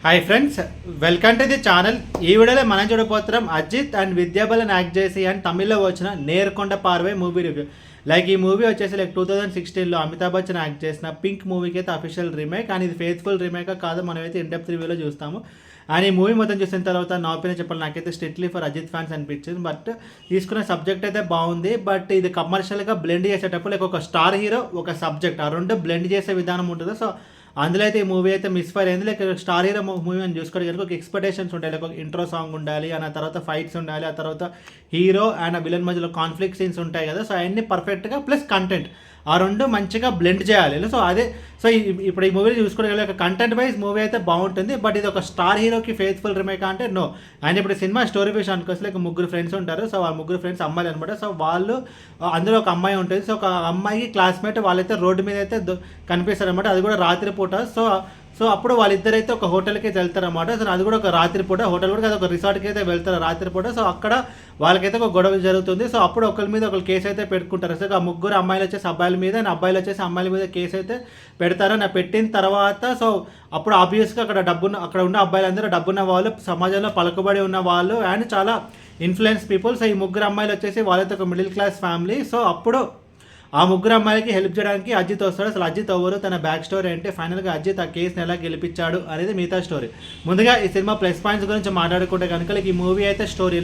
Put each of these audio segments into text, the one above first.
Hi friends, welcome to the channel. ఈ వీడియోలో మనం చూడబోతున్నాం అజిత్ అండ్ విద్యాబాలన్ యాక్ట్ చేసి అండ్ తమిళ్లో వచ్చిన నేర్కొండ పార్వై మూవీ రివ్యూ. ఈ మూవీ వచ్చేసి 2016లో అమితాబ్ బచ్చన్ యాక్ట్ చేసిన పింక్ మూవీకి అయితే అఫీషియల్ రీమేక్ అండ్ ఇది ఫేత్ఫుల్ రీమేక్ కాదు, మనమైతే ఇన్డెప్త్ రివ్యూలో చూస్తాము. అండ్ ఈ మూవీ మొత్తం చూసిన తర్వాత నా ఒపీనియన్ చెప్పాలి, నాకైతే స్ట్రిక్ట్లీ ఫర్ అజిత్ ఫ్యాన్స్ అనిపించింది. బట్ తీసుకున్న సబ్జెక్ట్ అయితే బాగుంది, బట్ ఇది కమర్షియల్గా బ్లెండ్ చేసేటప్పుడు ఒక స్టార్ హీరో ఒక సబ్జెక్ట్ ఆ రెండు బ్లెండ్ చేసే విధానం ఉంటుంది. సో అందులో అయితే ఈ మూవీ అయితే మిస్ఫైర్ అయింది. స్టార్ హీరో మూవీ అని చూసుకోవడం కనుక ఒక ఎక్స్పెక్టేషన్స్ ఉంటాయి, ఒక ఇంట్రో సాంగ్ ఉండాలి, ఆ తర్వాత ఫైట్స్ ఉండాలి, ఆ తర్వాత హీరో అండ్ విలన్ మధ్యలో కాన్ఫ్లిక్ట్ సీన్స్ ఉంటాయి కదా. సో అవన్నీ పర్ఫెక్ట్గా ప్లస్ కంటెంట్ ఆ రెండు మంచిగా బ్లెండ్ చేయాలి. సో ఇప్పుడు ఈ మూవీ చూసుకోవడం కంటెంట్ వైజ్ మూవీ అయితే బాగుంటుంది, బట్ ఇది ఒక స్టార్ హీరోకి ఫేత్ఫుల్ రిమేక్ అంటే నో. అండ్ ఇప్పుడు సినిమా స్టోరీ విషయానికి వస్తే ముగ్గురు ఫ్రెండ్స్ ఉంటారు. సో ఆ ముగ్గురు ఫ్రెండ్స్ అమ్మాయిలు అనమాట. సో వాళ్ళు అందులో ఒక అమ్మాయి ఉంటుంది. సో ఒక అమ్మాయికి క్లాస్మేట్ వాళ్ళైతే రోడ్డు మీద అయితే కనిపిస్తారు అనమాట, అది కూడా రాత్రిపూట. సో అప్పుడు వాళ్ళిద్దరైతే ఒక హోటల్కి వెళ్తారన్నమాట. సో అది కూడా ఒక రాత్రిపూట హోటల్ కూడా ఒక రిసార్ట్కి అయితే వెళ్తారు రాత్రిపూట. సో అక్కడ వాళ్ళకైతే ఒక గొడవ జరుగుతుంది. సో అప్పుడు ఒకరి మీద ఒకరు కేసు అయితే పెట్టుకుంటారు. సో ఆ ముగ్గురు అమ్మాయిలు వచ్చేసి అబ్బాయిల మీద అండ్ అబ్బాయిలు వచ్చేసి అమ్మాయిల మీద కేసు అయితే పెడతారు. నా పెట్టిన తర్వాత సో అప్పుడు ఆబ్వియస్గా అక్కడ ఉన్న అబ్బాయిలందరూ డబ్బున్న వాళ్ళు, సమాజంలో పలుకుబడి ఉన్న వాళ్ళు అండ్ చాలా ఇన్ఫ్లుయెన్స్ పీపుల్. సో ఈ ముగ్గురు అమ్మాయిలు వచ్చేసి వాళ్ళైతే ఒక మిడిల్ క్లాస్ ఫ్యామిలీ. సో అప్పుడు ఆ ముగ్గురు అమ్మాయిలకి హెల్ప్ చేయడానికి అజిత్ వస్తాడు. అసలు అజిత్ ఎవరు, తన బ్యాక్ స్టోరీ అంటే ఫైనల్గా అజిత్ ఆ కేసుని ఎలా గెలిపించాడు అనేది మిగతా స్టోరీ. ముందుగా ఈ సినిమా ప్లస్ పాయింట్స్ గురించి మాట్లాడుకుంటే కనుక ఈ మూవీ అయితే స్టోరీ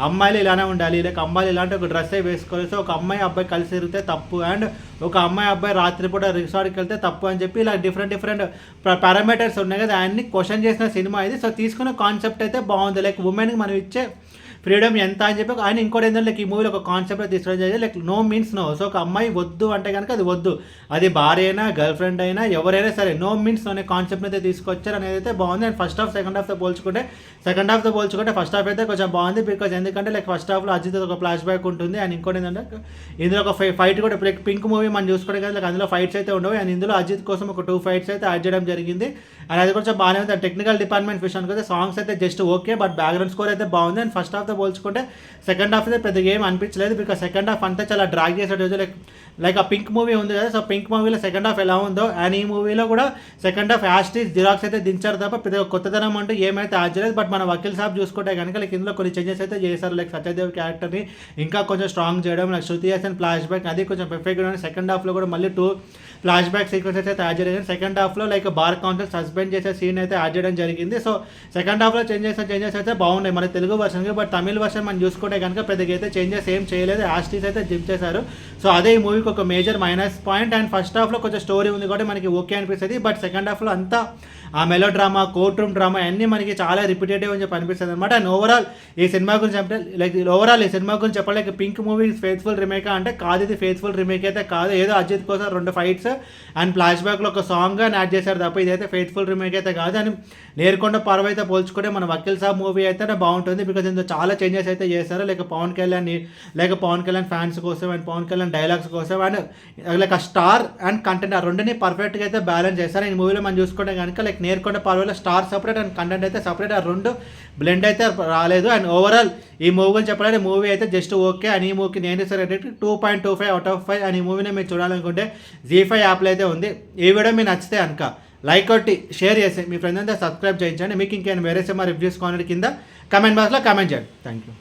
అమ్మాయిలు ఇలానే ఉండాలి, అమ్మాయిలు ఇలాంటి ఒక డ్రెస్ వేసుకోవాలి. సో ఒక అమ్మాయి అబ్బాయి కలిసి తిరిగితే తప్పు అండ్ ఒక అమ్మాయి అబ్బాయి రాత్రిపూట రిసార్ట్కి వెళ్తే తప్పు అని చెప్పి ఇలా డిఫరెంట్ పారామీటర్స్ ఉన్నాయి కదా, అన్ని క్వశ్చన్ చేసిన సినిమా ఇది. సో తీసుకున్న కాన్సెప్ట్ అయితే బాగుంది. ఉమెన్కి మనం ఇచ్చే ఫ్రీడమ్ ఎంత అని చెప్పి ఆయన ఇంకోటి ఏంటంటే ఈ మూవీలో ఒక కాన్సెప్ట్ తీసుకోవడం జరిగింది. No means no. సో ఒక అమ్మాయి వద్దు అంటే కనుక అది వద్దు, అది భార్య అయినా గర్ల్ ఫ్రెండ్ అయినా ఎవరైనా సరే నో మీన్స్ నో అనే కాన్సెప్ట్ అయితే తీసుకొచ్చారు అనేది అయితే బాగుంది. అండ్ ఫస్ట్ హాఫ్ సెకండ్ హాఫ్తో పోల్చుకుంటే ఫస్ట్ హాఫ్ అయితే కొంచెం బాగుంది. బికాజ్ ఎందుకంటే ఫస్ట్ హాఫ్లో అజిత్ ఒక ఫ్లాష్ బ్యాక్ ఉంటుంది. అండ్ ఇంకోటి ఏంటంటే ఇందులో ఒక ఫైట్ కూడా పింక్ మూవీ మనం చూసుకోవడం కదా, అందులో ఫైట్స్ అయితే ఉండవు. అండ్ ఇందులో అజిత్ కోసం ఒక 2 ఫైట్స్ అయితే యాడ్ చేయడం జరిగింది. అండ్ అది కొంచెం బాగానే ఉంది. టెక్నికల్ డిపార్ట్మెంట్ విషయానికి అయితే సాంగ్స్ అయితే just okay, but background score అయితే బాగుంది. అండ్ ఫస్ట్ హాఫ్తో పోల్చుకుంటే సెకండ్ హాఫ్ అయితే పెద్దగా ఏం అనిపించలేదు. బికాజ్ సెకండ్ హాఫ్ అంతా చాలా డ్రాగ్ చేసేటప్పుడు ఆ పింక్ మూవీ ఉంది కదా. సో పింక్ మూవీలో సెకండ్ హాఫ్ ఎలా ఉందో అండ్ ఈ మూవీలో కూడా సెకండ్ హాఫ్ యాస్టీస్ జిరాక్స్ అయితే దించారు తప్ప పెద్ద కొత్తదనం అంటూ ఏమైతే యాడ్ చేయలేదు. బట్ మన వకీల్ సాబ్ చూసుకుంటే కనుక ఇందులో కొన్ని చేంజెస్ అయితే చేశారు. సత్యదేవ్ క్యారెక్టర్ని ఇంకా కొంచెం స్ట్రాంగ్ చేయడం, శృతి హాసన్ ఫ్లాష్ బ్యాక్ అది కొంచెం పర్ఫెక్ట్గా. సెకండ్ హాఫ్లో కూడా మళ్ళీ 2 ఫ్లాష్ బ్యాక్ సీక్వెన్సెస్ అయితే యాడ్ చేయడం. సెకండ్ హాఫ్లో బార్ కౌన్సిల్ సస్పెండ్ చేసే సీన్ అయితే యాడ్ చేయడం జరిగింది. సో సెకండ్ హాఫ్లో చేంజెస్ అయితే బాగున్నాయి మన తెలుగు వర్షన్కి. బట్ తమిళ వర్షన్ మనం చూసుకుంటే కనుక పెద్దగా అయితే చేంజెస్ ఏం చేయలేదు, యాస్టీస్ అయితే జిమ్ చేశారు. సో అదే ఈ మూవీకి ఒక major minus point. And first హాఫ్లో కొంచెం స్టోరీ ఉంది కాబట్టి మనకి ఓకే అనిపిస్తుంది. బట్ సెకండ్ హాఫ్లో అంతా ఆ melodrama, courtroom drama అన్నీ మనకి చాలా రిపీటేటివ్ అని చెప్పి అనిపిస్తుంది అనమాట. అండ్ ఓవరాల్ ఈ సినిమా గురించి చెప్పాలి పింక్ మూవీ ఫేత్ఫుల్ రిమేక్ అంటే కాదు, ఇది ఫేత్ఫుల్ రిమేక్ అయితే కాదు. ఏదో అజిత్ కోసం 2 ఫైట్స్ అండ్ ఫ్లాష్ బ్యాక్లో ఒక సాంగ్ అని యాడ్ చేశారు తప్ప ఇదైతే ఫేత్ఫుల్ రిమేక్ అయితే కాదు. అని నేర్కొండ పార్వై అయితే పోల్చుకుంటే మన వకీల్ సాబ్ మూవీ అయితే బాగుంటుంది. బికాజ్ ఇందులో చాలా చేంజెస్ అయితే చేశారు. పవన్ కళ్యాణ్ ఫ్యాన్స్ కోసం అండ్ పవన్ కళ్యాణ్ డైలాగ్స్ కోసం అండ్ స్టార్ అండ్ కంటెంట్ ఆ రెండుని పర్ఫెక్ట్గా అయితే బ్యాలెన్స్ చేస్తారు. ఈ మూవీలో మనం చూసుకుంటే కనుక Neerukonda పార్వైలో star separate and content అయితే సపరేట్, ఆ రెండు బ్లెండ్ అయితే రాలేదు. అండ్ ఓవరాల్ ఈ మూవీ గురించి చెప్పాలంటే మూవీ అయితే జస్ట్ ఓకే. అండ్ ఈ మూవీకి నేను సరే 2.25 అవుట్ ఆఫ్ 5. అండ్ ఈ మూవీని మీరు చూడాలనుకుంటే ZEE5 యాప్లో అయితే ఉంది. ఈ వీడియో మీకు నచ్చితే కనుక లైక్ కొట్టి షేర్ చేసి మీ ఫ్రెండ్స్ అంతా సబ్స్క్రైబ్ చేయించండి. మీకు ఇంకేమైనా వేరే సినిమా రివ్యూస్ కావాలి కింద కమెంట్ బాక్స్లో కమెంట్ చేయండి. Thank you.